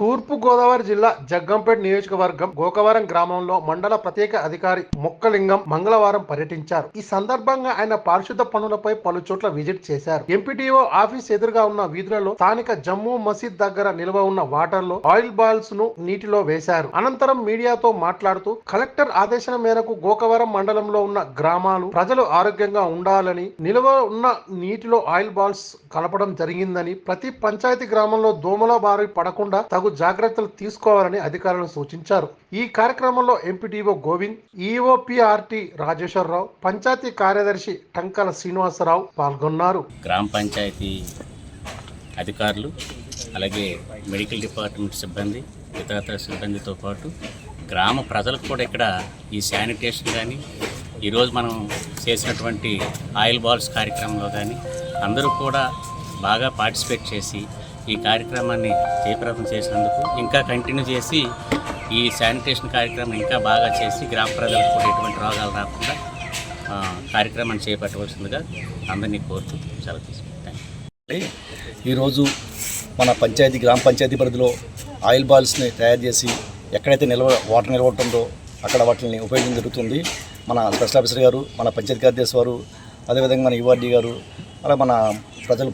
తూర్పు గోదావరి జిల్లా జగ్గంపేట నియోజకవర్గం గోకవరం గ్రామంలో మండల ప్రత్యేక అధికారి మొక్కలింగం మంగళవారం పర్యటించారు. ఈ సందర్భంగా ఆయన పారిశుద్ధ పనులపై పలు చోట్ల విజిట్ చేశారు. ఎంపీటీఓ ఆఫీస్ ఎదురుగా ఉన్న వీధులలో స్థానిక జమ్మూ మసీద్ దగ్గర నిల్వ ఉన్న వాటర్ లో ఆయిల్ బాల్స్ ను నీటిలో వేశారు. అనంతరం మీడియాతో మాట్లాడుతూ కలెక్టర్ ఆదేశాల మేరకు గోకవరం మండలంలో ఉన్న గ్రామాలు ప్రజలు ఆరోగ్యంగా ఉండాలని నిల్వ ఉన్న నీటిలో ఆయిల్ బాల్స్ కలపడం జరిగిందని, ప్రతి పంచాయతీ గ్రామంలో దోమల బారి పడకుండా తగు జాగ్రత్తలు తీసుకోవాలని అధికారులను సూచించారు. ఈ కార్యక్రమంలో ఎంపీటీఓ గోవింద్, ఈఓపీఆర్టీ రాజేశ్వరరావు, పంచాయతీ కార్యదర్శి టంకల శ్రీనివాసరావు పాల్గొన్నారు. గ్రామ పంచాయతీ అధికారులు, అలాగే మెడికల్ డిపార్ట్మెంట్ సిబ్బంది, ఇతర సిబ్బందితో పాటు గ్రామ ప్రజలకు కూడా ఇక్కడ ఈ శానిటేషన్ కానీ, ఈరోజు మనం చేసినటువంటి ఆయిల్ బాల్స్ కార్యక్రమంలో కానీ అందరూ కూడా బాగా పార్టిసిపేట్ చేసి ఈ కార్యక్రమాన్ని జయప్రదం చేసినందుకు ఇంకా కంటిన్యూ చేసి ఈ శానిటేషన్ కార్యక్రమం ఇంకా బాగా చేసి గ్రామ ప్రజలకు కూడా ఎటువంటి రోగాలు రాకుండా కార్యక్రమాన్ని చేపట్టవలసిందిగా అందరినీ కోరుతూ సెలవు తీసుకుంటాను. ఈరోజు మన గ్రామ పంచాయతీ పరిధిలో ఆయిల్ బాల్స్ని తయారు చేసి ఎక్కడైతే వాటర్ నిల్వ ఉంటుందో అక్కడ వాటిని ఉపయోగించడం జరుగుతుంది. మన స్పెషల్ ఆఫీసర్ గారు, మన పంచాయతీ కార్యదర్శి వారు, అదేవిధంగా మన యుఆర్డీ గారు, అలా మన ప్రజలు,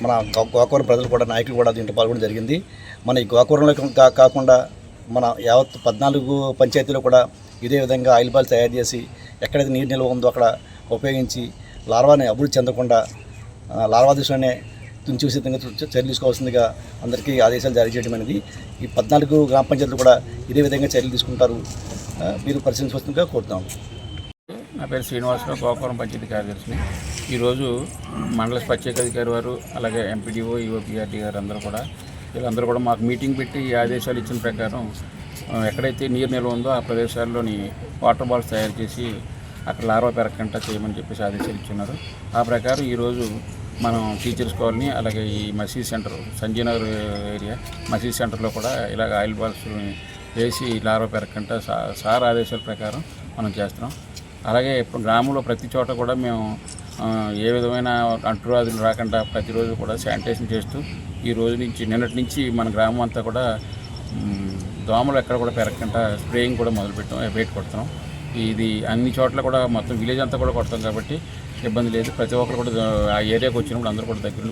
మన గోకవరం ప్రజలు కూడా, నాయకులు కూడా దీంట్లో పాల్గొనడం జరిగింది. మన ఈ గోకవరంలో కాకుండా మన యావత్ 14 పంచాయతీలో కూడా ఇదే విధంగా ఆయిల్ బాల్స్ తయారు చేసి ఎక్కడైతే నీరు నిల్వ ఉందో అక్కడ ఉపయోగించి లార్వాని అభివృద్ధి చెందకుండా లార్వా దృష్టిలోనే తుంచి విధంగా చర్యలు తీసుకోవాల్సిందిగా అందరికీ ఆదేశాలు జారీ చేయడం అనేది ఈ 14 గ్రామ పంచాయతీలు కూడా ఇదే విధంగా చర్యలు తీసుకుంటారు. మీరు పరిశీలించవలసిందిగా కోరుతాము. నా పేరు శ్రీనివాసరావు, గోకవరం పంచాయతీ కార్యదర్శిని. ఈరోజు మండల ప్రత్యేక అధికారి వారు, అలాగే ఎంపీడీఓ, ఈఓపీఆర్టీ గారు వీళ్ళందరూ కూడా మాకు మీటింగ్ పెట్టి ఈ ఆదేశాలు ఇచ్చిన ప్రకారం ఎక్కడైతే నీరు నిల్వ ఉందో ఆ ప్రదేశాల్లోని వాటర్ బాల్స్ తయారు చేసి అక్కడ లార్వా పెరగకుండా చేయమని చెప్పేసి ఆదేశాలు ఇచ్చున్నారు. ఆ ప్రకారం ఈరోజు మనం టీచర్స్ కాలనీ, అలాగే ఈ మసీద్ సెంటర్, సంజయనగర్ ఏరియా మసీద్ సెంటర్లో కూడా ఇలాగ ఆయిల్ బాల్స్ వేసి లార్వా పెరగకుండా సార్ ఆదేశాల ప్రకారం మనం చేస్తున్నాం. అలాగే ఇప్పుడు గ్రామంలో ప్రతి చోట కూడా మేము ఏ విధమైన అంటువ్యాధులు రాకుండా ప్రతిరోజు కూడా శానిటేషన్ చేస్తూ నిన్నటి నుంచి మన గ్రామం అంతా కూడా దోమలు ఎక్కడ కూడా పెరగకుండా స్ప్రేయింగ్ కూడా మొదలుపెట్టాం, వెయిట్ కొడుతున్నాం. ఇది అన్ని చోట్ల కూడా మొత్తం విలేజ్ అంతా కూడా కొడతాం కాబట్టి ఇబ్బంది లేదు. ప్రతి ఒక్కరు కూడా ఆ ఏరియాకి వచ్చినప్పుడు అందరూ కూడా దగ్గరలో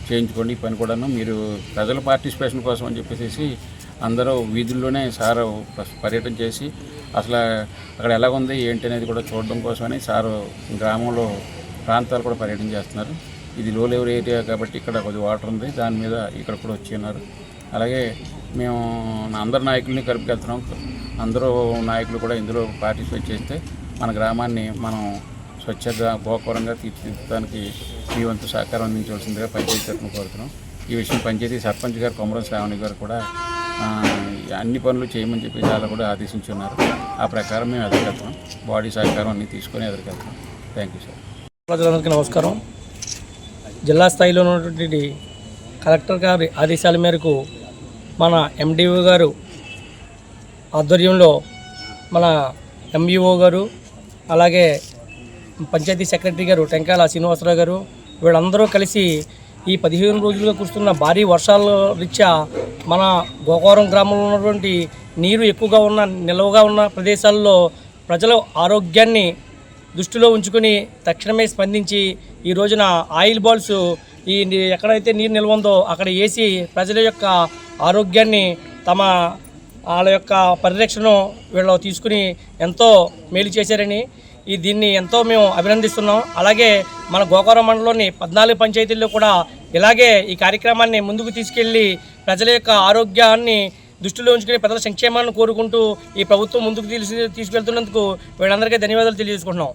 చేయించుకోండి. ఈ పని కూడాను మీరు ప్రజల పార్టిసిపేషన్ కోసం అని చెప్పేసి అందరూ వీధుల్లోనే సారు పర్యటన చేసి అసలు అక్కడ ఎలా ఉంది ఏంటి అనేది కూడా చూడడం కోసమని సారు గ్రామంలో ప్రాంతాలు కూడా పర్యటన చేస్తున్నారు. ఇది లో లెవెల్ ఏరియా కాబట్టి ఇక్కడ కొద్దిగా వాటర్ ఉంది, దాని మీద ఇక్కడ కూడా వచ్చి ఉన్నారు. అలాగే మేము అందరు నాయకుల్ని కలుపుకెళ్తున్నాం. అందరూ నాయకులు కూడా ఇందులో పార్టిసిపేట్ చేస్తే మన గ్రామాన్ని మనం స్వచ్ఛంగా గోకవరంగా తీర్చిదిద్దడానికి మీ వంతు సహకారం అందించవలసిందిగా పంచాయతీ తరఫున కోరుతున్నాం. ఈ విషయం పంచాయతీ సర్పంచ్ గారు కొమరం శ్రావణి గారు కూడా అన్ని పనులు చేయమని చెప్పి చాలా కూడా ఆదేశించున్నారు. ఆ ప్రకారం మేము ఎదురుకెళ్తాం. బాడీ సహకారం అన్నీ తీసుకొని ఎదురుకెళ్తాం. Thank you sir. ప్రజలందరికీ నమస్కారం. జిల్లా స్థాయిలో ఉన్నటువంటి కలెక్టర్ గారి ఆదేశాల మేరకు మన ఎండిఓ గారు ఆధ్వర్యంలో మన ఎంఈఓ గారు, అలాగే పంచాయతీ సెక్రటరీ గారు టంకాల శ్రీనివాసరావు గారు వీళ్ళందరూ కలిసి ఈ 15 రోజులుగా కురుస్తున్న భారీ వర్షాల రీత్యా మన గోకవరం గ్రామంలో ఉన్నటువంటి నీరు ఎక్కువగా ఉన్న నిల్వగా ఉన్న ప్రదేశాల్లో ప్రజల ఆరోగ్యాన్ని దృష్టిలో ఉంచుకొని తక్షణమే స్పందించి ఈ రోజున ఆయిల్ బాల్స్ ఎక్కడైతే నీరు నిల్వ ఉందో అక్కడ వేసి ప్రజల యొక్క ఆరోగ్యాన్ని వాళ్ళ యొక్క పరిరక్షణను వీళ్ళు తీసుకుని ఎంతో మేలు చేశారని దీన్ని ఎంతో మేము అభినందిస్తున్నాం. అలాగే మన గోకవరం మండలంలోని 14 పంచాయతీల్లో కూడా ఇలాగే ఈ కార్యక్రమాన్ని ముందుకు తీసుకెళ్లి ప్రజల యొక్క ఆరోగ్యాన్ని దృష్టిలో ఉంచుకుని ప్రజల సంక్షేమాన్ని కోరుకుంటూ ఈ ప్రభుత్వం ముందుకు తీసుకెళ్తున్నందుకు వీళ్ళందరికీ ధన్యవాదాలు తెలియజేసుకుంటున్నాం.